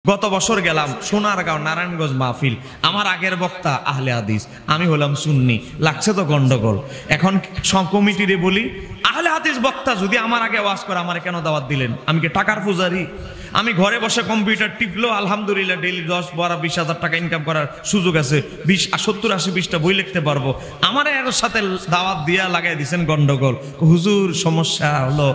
গত বছর গেলাম সোনারগাঁও নারায়ণগঞ্জ মাহফিল। আমার আগের বক্তা আহলে হাদিস, আমি হলাম সুন্নি। লাগছে তো গন্ডগোল। এখন কমিটিরে বলি, আহলে হাদিস বক্তা যদি আমার আগে ওয়াজ করে, আমার কেন দাওয়াত দিলেন? আমি কি টাকার পূজারি? আমি ঘরে বসে কম্পিউটার টিপলো, আলহামদুলিল্লাহ ডেইলি 10-12-20 হাজার টাকা ইনকাম করার সুযোগ আছে। 70-80-20টা বই লিখতে পারবো। আমার এর সাথে দাওয়াত দিয়া লাগাই দিচ্ছেন গন্ডগোল। হুজুর, সমস্যা হলো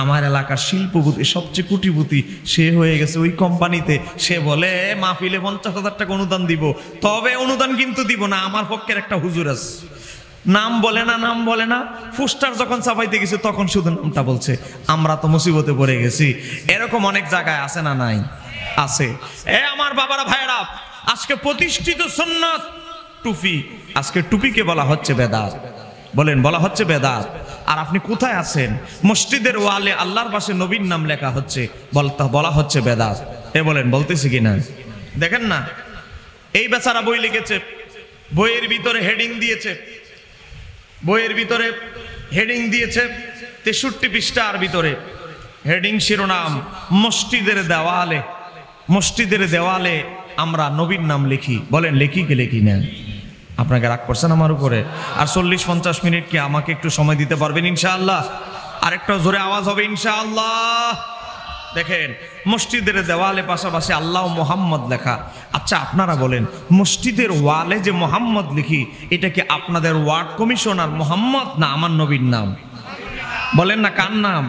আমার এলাকার শিল্পপতি সবচেয়ে কোটিপতি, সে হয়ে গেছে ওই কোম্পানিতে। সে বলে মাহফিলে 50,000 টাকা অনুদান দিব, তবে অনুদান কিন্তু দিব না। আমার পক্ষের একটা হুজুর আছে, নাম বলে না, পোস্টার যখন ছাপাইতে গেছে তখন শুধু নামটা বলছে। আমরা তো মুসিবতে পড়ে গেছি। এরকম অনেক জায়গায় আছে না নাই? আছে। আমার বাবারা ভাইরা, আজকে প্রতিষ্ঠিত সুন্নাত টুপি, আজকে টুপিকে বলা হচ্ছে বেদাত। বলেন, বলা হচ্ছে বেদাত। আর আপনি কোথায় আছেন? মসজিদের ওয়ালে আল্লাহর পাশে নবীর নাম লেখা হচ্ছে, বলা হচ্ছে বেদাত। বলেন, বলতেছি কিনা? দেখেন না, এই বেচারা বই লিখেছে, বইয়ের ভিতরে হেডিং দিয়েছে, 63 পৃষ্ঠার ভিতরে হেডিং শিরোনাম, মসজিদের দেওয়ালে আমরা নবীর নাম লিখি। বলেন, লিখি কি লিখি না? আপনাকে রাগ করছেন আমার উপরে? আর 40-50 মিনিট কি আমাকে একটু সময় দিতে পারবেন ইনশাআল্লাহ? আরেকটা জোরে আওয়াজ হবে ইনশাআল্লাহ। দেখেন, মসজিদের দেওয়ালে পাশাপাশি আল্লাহ মোহাম্মদ লেখা। আচ্ছা, আপনারা বলেন, মসজিদের ওয়ালে যে মোহাম্মদ লিখি, এটা কি আপনাদের ওয়ার্ড কমিশনার মোহাম্মদ, না আমার নবীর নাম? বলেন না, কার নাম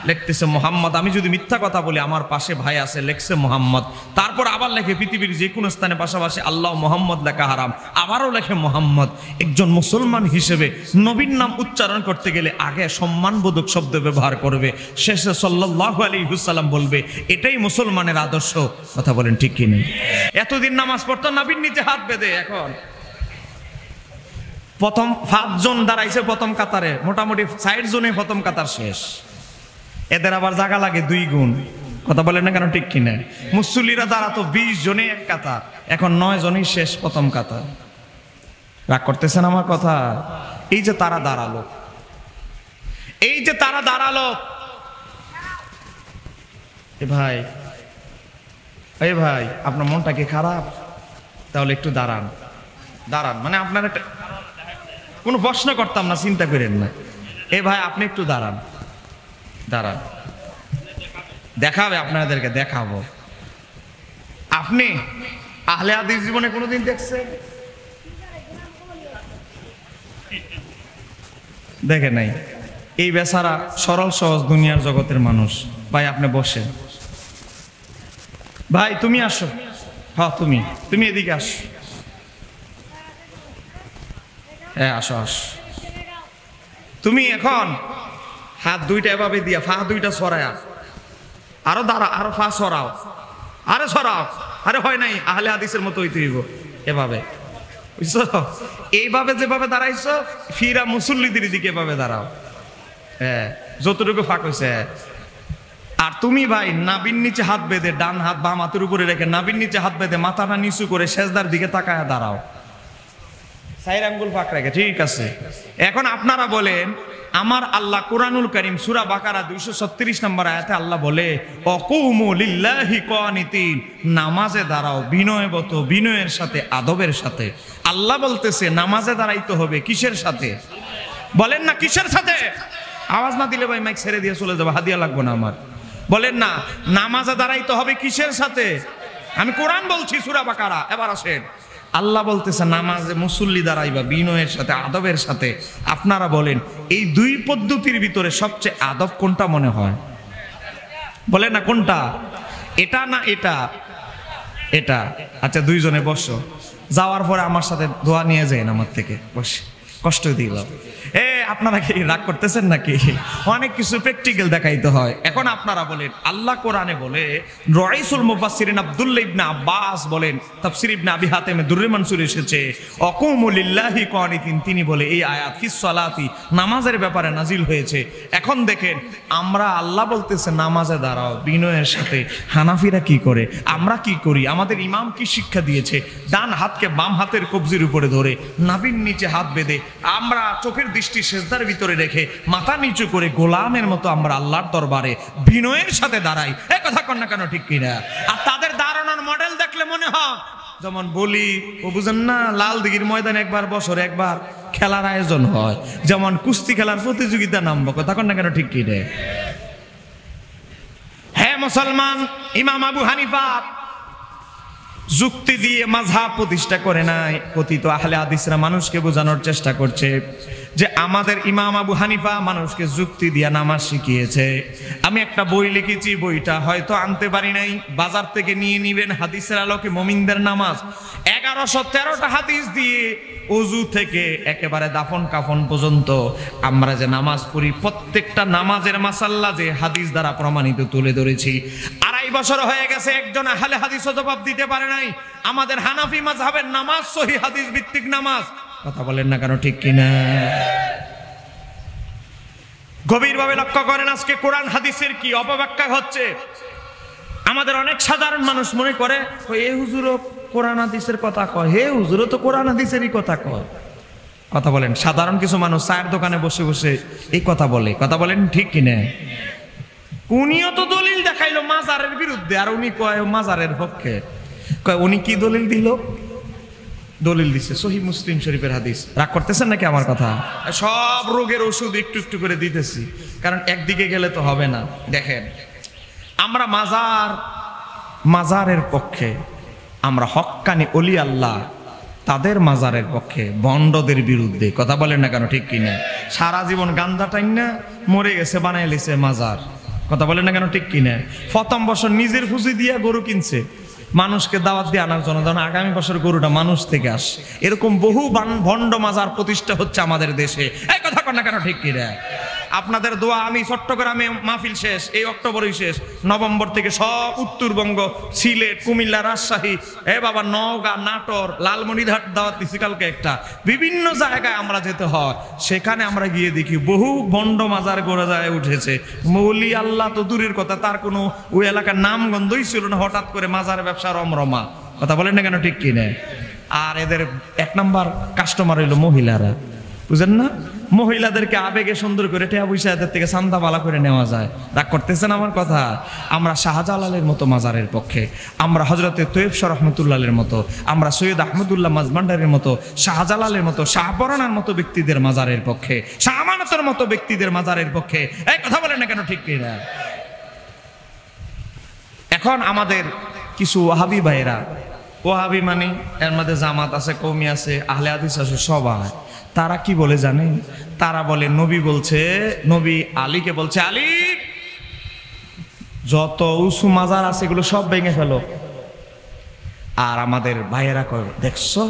লিখতেছে? মোহাম্মদ। আমি যদি মিথ্যা কথা বলি, আমার পাশে ভাই আছে, লেখছে মোহাম্মদ, তারপর আবার লেখে পৃথিবীর যে কোনো স্থানে পাশাপাশি আল্লাহ মোহাম্মদ লেখা হারাম, আবারও লেখে মোহাম্মদ। একজন মুসলমান হিসেবে নবীর নাম উচ্চারণ করতে গেলে আগে সম্মানবোধক শব্দ ব্যবহার করবে, শেষে সাল্লাল্লাহু আলাইহি ওয়াসাল্লাম বলবে। এটাই মুসলমানের আদর্শ। কথা বলেন, ঠিক কি নেই? এতদিন নামাজ পড়তো নবীর নিচে হাত বেঁধে, এখন প্রথম 5 জন দাঁড়াইছে প্রথম কাতারে, মোটামুটি 60 জনে প্রথম কাতার শেষ। এদের আবার জায়গা লাগে 2 গুণ। কথা বলেন না কেন, ঠিক কিনা? মুসল্লিরা দাঁড়াতো 20 জনে এক কাতার, এখন 9 জনই শেষ প্রথম কাতার। রাগ করতেছেন আমার কথা? এই যে তারা দাঁড়ালো, এ ভাই আপনার মনটা কি খারাপ? তাহলে একটু দাঁড়ান। মানে আপনার একটা কোনো প্রশ্ন করতাম না, চিন্তা করেন না। এ ভাই, আপনি একটু দাঁড়ান। দেখাবে, আপনাদেরকে দেখাবো। আপনি আহলে হাদিস জীবনে কোনোদিন দেখছেন? দেখে নাই। এই বেচারা সরল সহজ দুনিয়ার জগতের মানুষ। ভাই, আপনি বসেন। ভাই, তুমি আসো। হ্যাঁ, তুমি এদিকে আসো। হ্যাঁ, আসো। তুমি এখন হাত 2টা এভাবে দিয়া, পা 2টা সরায়া, আরো দাঁড়া, আরো পা সরাও, আরে সরাও। আরে হয় নাই, আহলে হাদিসের মতো হইতে হইব এভাবে, বুঝছো? এইভাবে যেভাবে দাঁড়াইছো, ফিরা মুসল্লিদের দিকে এভাবে দাঁড়াও। হ্যাঁ, যতটুকু ফাঁক হয়েছে। আর তুমি ভাই, নাভির নিচে হাত বেঁধে, ডান হাত বাম হাতের উপরে রেখে নাভির নিচে হাত বেঁধে মাথাটা নিচু করে সেজদার দিকে তাকায় দাঁড়াও, 4 আঙ্গুল ফাঁক রেখে। ঠিক আছে? এখন আপনারা বলেন, আমার আল্লাহ কুরআনুল কারীম সূরা বাকারা 236 নম্বর আয়াতে আল্লাহ বলে, অকুমু লিল্লাহি কানিতিন, নামাজে দাঁড়াও বিনয়বত, বিনয়ের সাথে, আদবের সাথে। আল্লাহ বলতেছে নামাজে দাঁড়াইতে হবে কিসের সাথে? বলেন না, কিসের সাথে? আওয়াজ না দিলে ভাই মাইক ছেড়ে দিয়ে চলে যাবো, হাদিয়া লাগবে না আমার। বলেন না, নামাজে দাঁড়াইতে হবে কিসের সাথে? আমি কোরআন বলছি, সূরা বাকারা। এবার আসেন, আল্লাহ বলতেছে নামাজে মুসল্লি দাঁড়াইবা বিনয়ের সাথে, আদবের সাথে। আপনারা বলেন, এই 2 পদ্ধতির ভিতরে সবচেয়ে আদব কোনটা মনে হয়? বলেন না, কোনটা? এটা না এটা? আচ্ছা, 2 জনে বসো। যাওয়ার পরে আমার সাথে দোয়া নিয়ে যান আমার থেকে, বসে কষ্ট দিল। আপনারা কি রাগ করতেছেন নাকি? অনেক কিছু প্র্যাকটিক্যাল দেখাইতে হয়। এখন আপনারা বলেন, আল্লাহ কোরআনে বলে, রাইসুল মুফাসসিরিন আব্দুল্লাহ ইবনে আব্বাস বলেন, তাফসীর ইবনে আবি হাতেমে দুররে মানসুর এসেছে, অকুমু লিল্লাহি কানিতিন, তিনি বলে এই আয়াত ফিস সালাতি, নামাজের ব্যাপারে নাজিল হয়েছে। এখন দেখেন, আমরা আল্লাহ বলতেছে নামাজে দাঁড়াও বিনয়ের সাথে, হানাফিরা কি করে, আমরা কি করি? আমাদের ইমাম কি শিক্ষা দিয়েছে? ডান হাতকে বাম হাতের কবজির উপরে ধরে, নাভির নিচে হাত বেঁধে, আমরা চোখের দৃষ্টি সেজদার ভিতরে রেখে, মাথা নিচু করে গোলামের মতো আমরা আল্লাহর দরবারে বিনয়ের সাথে দাঁড়াই। এই কথা কন না কেন, ঠিক কিনা? আর তাদের দাঁড়ানো যেমন বলি ও বুঝেন না, লাল দিঘির ময়দানে একবার বছরে একবার খেলার আয়োজন হয়, যেমন কুস্তি খেলার প্রতিযোগিতা নামবো, কথা কন না কেন ঠিক কি রে? হ্যাঁ মুসলমান, ইমাম আবু হানিফা যুক্তি দিয়ে মাযহাব প্রতিষ্ঠা করে নাই, কথিত আহলে হাদিসরা মানুষকে বোঝানোর চেষ্টা করছে যে আমাদের ইমাম আবু হানিফা মানুষকে যুক্তি দিয়ে নামাজ শিখিয়েছে। আমি একটা বই লিখেছি, বইটা হয়তো আনতে পারি নাই, বাজার থেকে নিয়ে নিবেন, হাদিসের আলোকে মুমিনদের নামাজ। 1113টা হাদিস দিয়ে ওযু থেকে একেবারে দাফন কাফন পর্যন্ত আমরা যে নামাজ পড়ি, প্রত্যেকটা নামাজের মাসাল্লা যে হাদিস দ্বারা প্রমাণিত তুলে ধরেছি। 2.5 বছর হয়ে গেছে, একজন আহলে হাদিসও জবাব দিতে পারে নাই আমাদের হানাফি মাযহাবের নামাজ সহিহ হাদিস ভিত্তিক নামাজ। কথা বলেন না কেন ঠিক কিনা? গভীরভাবে লক্ষ্য করেন, আজকে কোরআন হাদিসের কি অপব্যাখ্যা হচ্ছে। আমাদের অনেক সাধারণ মানুষ মনে করে এ হুজুরও কোরআন হাদিসের কথা কয়, হে হুজুরও তো কোরআন হাদিসেরই কথা কয়। কথা বলেন, সাধারণ কিছু মানুষ চায়ের দোকানে বসে বসে এই কথা বলে, কথা বলেন ঠিক কিনা? উনিও তো দলিল দেখাইলো মাজারের বিরুদ্ধে, আর উনি কয় মাজারের পক্ষে। কয় উনি কি দলিল দিল? দলিল দিছে সহিহ মুসলিম শরীফের হাদিস। রাগ করতেছেন নাকি আমার কথা? সব রোগের ওষুধ একটু একটু করে দিতেছি, কারণ একদিকে গেলে তো হবে না। দেখেন, আমরা মাজারের পক্ষে, আমরা হক্কানি ওলি আল্লাহ তাদের মাজারের পক্ষে, বন্ডদের বিরুদ্ধে। কথা বলেন না কেন ঠিক কিনা? সারা জীবন গান্দা টাইন না মরে গেছে, বানাই লিছে মাজার। কথা বলেন না কেন ঠিক কিনা? প্রথম বছর নিজের পুঁজি দিয়ে গরু কিনছে মানুষকে দাওয়াত দিয়ে আনার জন্য, যেন আগামী বছর গরুটা মানুষ থেকে আস। এরকম বহু ভণ্ড মাজার প্রতিষ্ঠা হচ্ছে আমাদের দেশে। এই কথা কন না কেন ঠিক কিনা? আপনাদের দোয়া, আমি চট্টগ্রামে মাহফিল শেষ, এই অক্টোবরই শেষ, নভেম্বর থেকে সব উত্তরবঙ্গ, সিলেট, কুমিল্লা, রাজশাহী, বাবা নওগাঁ, নাটোর, লালমনিরহাট দাওয়াত দিছি কালকে একটা। বিভিন্ন জায়গায় আমরা যেতে হয়, সেখানে আমরা গিয়ে দেখি বহু ভণ্ড মাজার গোড়া যায় উঠেছে। মৌলি আল্লাহ তো দূরের কথা, তার কোনো ওই এলাকার নাম গন্ধই ছিল না, হঠাৎ করে মাজার ব্যবসা রমরমা। কথা বলেন না কেন ঠিক কিনা? আর এদের 1 নাম্বার কাস্টমার হইলো মহিলারা, বুঝেন না? মহিলাদেরকে আবেগে সুন্দর করে টেয়া পয়সা এদের থেকে চান্দা বালা করে নেওয়া যায়। রাগ করতেছেন আমার কথা? আমরা শাহজালালের মতো মাজারের পক্ষে, আমরা হযরতে তৈয়ব শাহ রহমতুল্লাহের মতো, আমরা সৈয়দ আহমদুল্লাহ মাজমান্ডারের মতো, শাহজালালের মতো, শাহপরানার মতো ব্যক্তিদের মাজারের পক্ষে, শাহ আমানতের মতো ব্যক্তিদের মাজারের পক্ষে। এই কথা বলেন না কেন ঠিক কিনা? এখন আমাদের কিছু ওয়াহাবি ভাইয়েরা, ওয়াহাবি মানে এর মধ্যে জামাত আছে, কওমি আছে, আহলে হাদিস আছে, সবাই, তারা কি বলে জানেন? তারা বলে নবী বলছে, নবী আলীকে বলছে, আলী যত উঁচু মাজার আছে এগুলো সব ভেঙে ফেলো। আর আমাদের ভাইয়েরা কয়, দেখছো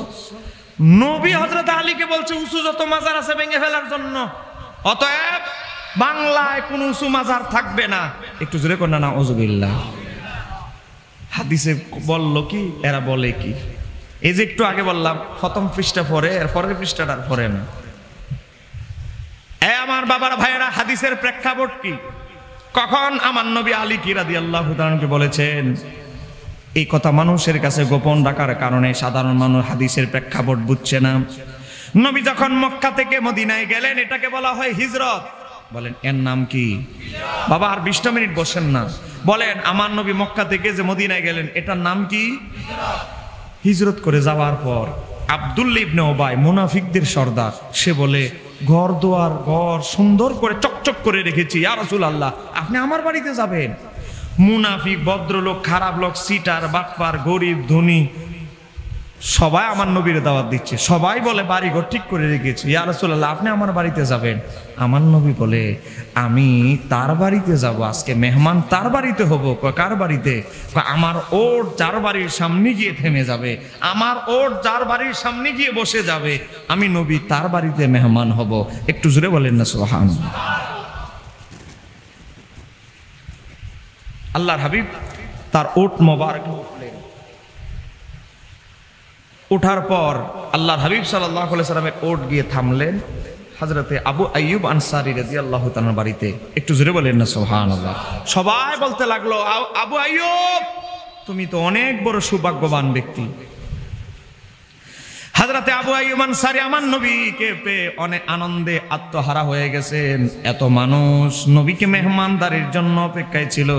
নবী হযরত আলীকে বলছে উঁচু যত মাজার আছে ভেঙে ফেলার জন্য, অতএব বাংলায় কোন উঁচু মাজার থাকবে না। একটু জোরে কর না, নাউযুবিল্লাহ। হাদিসে বললো কি, এরা বলে কি? এই যে একটু আগে বললাম প্রথম পৃষ্ঠা পরে, এর পরের পৃষ্ঠাটার পরে না। আমার বাবার ভাইয়েরা, হাদিসের প্রেক্ষাপট কি? কখন আমার নবী আলী কি রাদিয়াল্লাহু তাআলাকে বলেছেন, এই কথা মানুষের কাছে গোপন রাখার কারণে সাধারণ মানুষ হাদিসের প্রেক্ষাপট বুঝছে না। নবী যখন মক্কা থেকে মদিনায় গেলেন, এটাকে বলা হয় হিজরত। বলেন এর নাম কি? বাবা আর 20টা মিনিট বসেন না, বলেন আমার নবী মক্কা থেকে যে মদিনায় গেলেন, এটার নাম কি? হিজরত করে যাওয়ার পর আব্দুল্লাহ ইবনে উবাই, মুনাফিকদের সর্দার, সে বলে ঘর দুয়ার ঘর সুন্দর করে চকচক করে রেখেছি, ইয়া রাসূলুল্লাহ আপনি আমার বাড়িতে যাবেন? মুনাফিক, ভদ্রলোক, খারাপ লোক, সিটার, বাটপার, গরিব, ধনী, সবাই আমার নবীর দাওয়াত দিচ্ছে, সবাই বলে বাড়ি ঘর ঠিক করে রেখেছি, ইয়া রাসূলুল্লাহ আপনি আমার বাড়িতে যাবেন? আমার নবী বলে আমি তার বাড়িতে যাব, আজকে মেহমান তার বাড়িতে হব। কার বাড়িতে? আমার ওট যার বাড়ির সামনে গিয়ে থেমে যাবে, আমার ওট যার বাড়ির সামনে গিয়ে বসে যাবে, আমি নবী তার বাড়িতে মেহমান হব। একটু জোরে বলেন না সুবহানাল্লাহ। আল্লাহর হাবিব তার ওট মোবারক উঠলেন। ওঠার পর আল্লাহর হাবিব সাল্লাল্লাহু আলাইহি সাল্লামের ওট গিয়ে থামলেন হযরতে আবু আইয়ুব আনসারী রাদিয়াল্লাহু তাআলার বাড়িতে। একটু জোরে বলেন না সুবহানাল্লাহ। সবাই বলতে লাগলো, আবু আইয়ুব তুমি তো অনেক বড় সৌভাগ্যবান ব্যক্তি। হযরত হযরতে আবু আইয়ুব আনসারী আমার নবীকে পেয়ে অনেক আনন্দে আত্মহারা হয়ে গেছেন। এত মানুষ নবীকে মেহমানদারির জন্য অপেক্ষায় ছিল,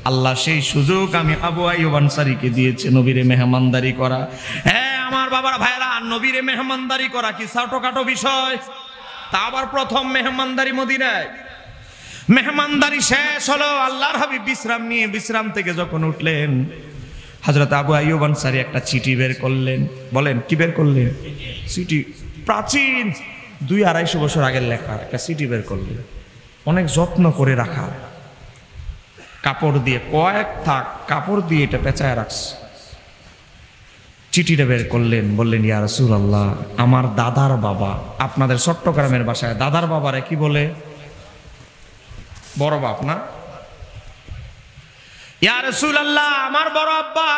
আল্লাহ সেই সুযোগ আমি আবু আইয়ুব আনসারীকে দিয়েছে নবীরে মেহমানদারি করা। হ্যাঁ আমার বাবার ভাইরা, নবীরে মেহমানদারি করা কি ছোটখাটো বিষয়? তা আবার প্রথম মেহমানদারি মদিনায়। মেহমানদারি শেষ হলো, আল্লাহর হাবিব বিশ্রাম নিয়ে বিশ্রাম থেকে যখন উঠলেন, হযরত আবু আইয়ুব আনসারী একটা চিঠি বের করলেন। বলেন কি বের করলেন? চিঠি, প্রাচীন 200-250 বছর আগের লেখা একটা চিঠি বের করলেন, অনেক যত্ন করে রাখা, কাপড় দিয়ে কয়েক থাক কাপড় দিয়ে এটা পেঁচায় রাখছে। চিঠিটা বের করলেন, বললেন ইয়া রাসূলুল্লাহ, আমার দাদার বাবা, আপনাদের চট্টগ্রামের ভাষায় দাদার বাবারে কি বলে? বড় বাপ না? ইয়া রাসূলুল্লাহ, আমার বড় আব্বা,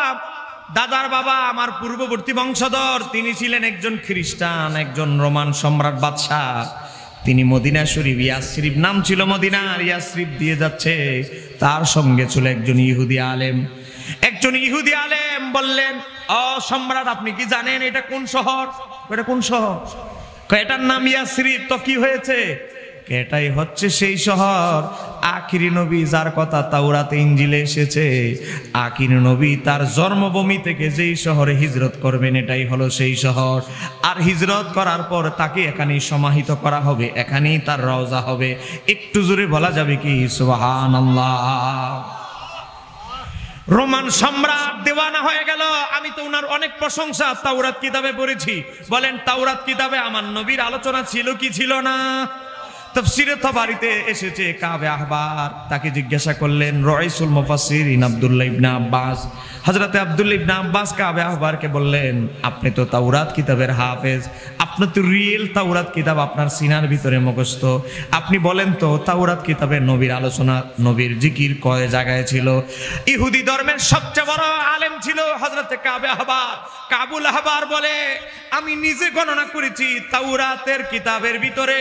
দাদার বাবা, আমার পূর্ববর্তী বংশধর, তিনি ছিলেন একজন খ্রিস্টান, একজন রোমান সম্রাট বাদশাহ। তিনি মদিনা শরীফ, ইয়াসরিব নাম ছিল মদিনার, ইয়াসরিব দিয়ে যাচ্ছে, তার সঙ্গে ছিল একজন ইহুদি আলেম। একজন ইহুদি আলেম বললেন, ও সম্রাট, আপনি কি জানেন এটা কোন শহর? এটা কোন শহর? এটার নাম ইয়াসরিব। তো কি হয়েছে? এটাই হচ্ছে সেই শহর, আখিরি নবী যার কথা তাওরাতে ইনজিলে এসেছে, আখিরি নবী তার জন্মভূমি থেকে যেই শহরে হিজরত করবেন এটাই হলো সেই শহর। আর হিজরত করার পর তাকে এখানেই সমাহিত করা হবে, এখানেই তার রওজা হবে। একটু জোরে বলা যাবে কি সুবহানাল্লাহ? রোমান সম্রাট দেওয়ানা হয়ে গেল। আমি তো উনার অনেক প্রশংসা তাওরাত কিতাবে পড়েছি। বলেন তাওরাত কিতাবে আমার নবীর আলোচনা ছিল কি ছিল না? তাফসীরে তাবারিতে এসেছে, কাবে আহবার তাকে জিজ্ঞাসা করলেন, রাইসুল মুফাসসিরিন আব্দুল্লাহ ইবনে আব্বাস, হযরতে আব্দুল্লাহ ইবনে আব্বাস কাবে আহবারকে বললেন, আপনি তো তাওরাত কিতাবের হাফেজ, আপনি তো রিয়েল তাওরাত কিতাব আপনার সিনার ভিতরে মুখস্থ, আপনি বলেন তো তাওরাত কিতাবে নবীর আলোচনা, নবীর জিকির কয় জায়গায় ছিল? ইহুদি ধর্মের সবচেয়ে বড় আলেম ছিল হযরতে কাবে আহবার। কাবুল আহবার বলে, আমি নিজে গণনা করেছি, তাওরাতের কিতাবের ভিতরে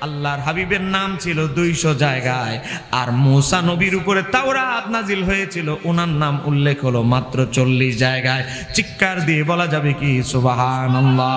আল্লাহর হাবিবের নাম ছিল 200 জায়গায়, আর মূসা নবীর উপরে তাওরাত নাজিল হয়েছিল, ওনার নাম উল্লেখ হলো মাত্র 40 জায়গায়। চিৎকার দিয়ে বলা যাবে কি সুবহানাল্লাহ?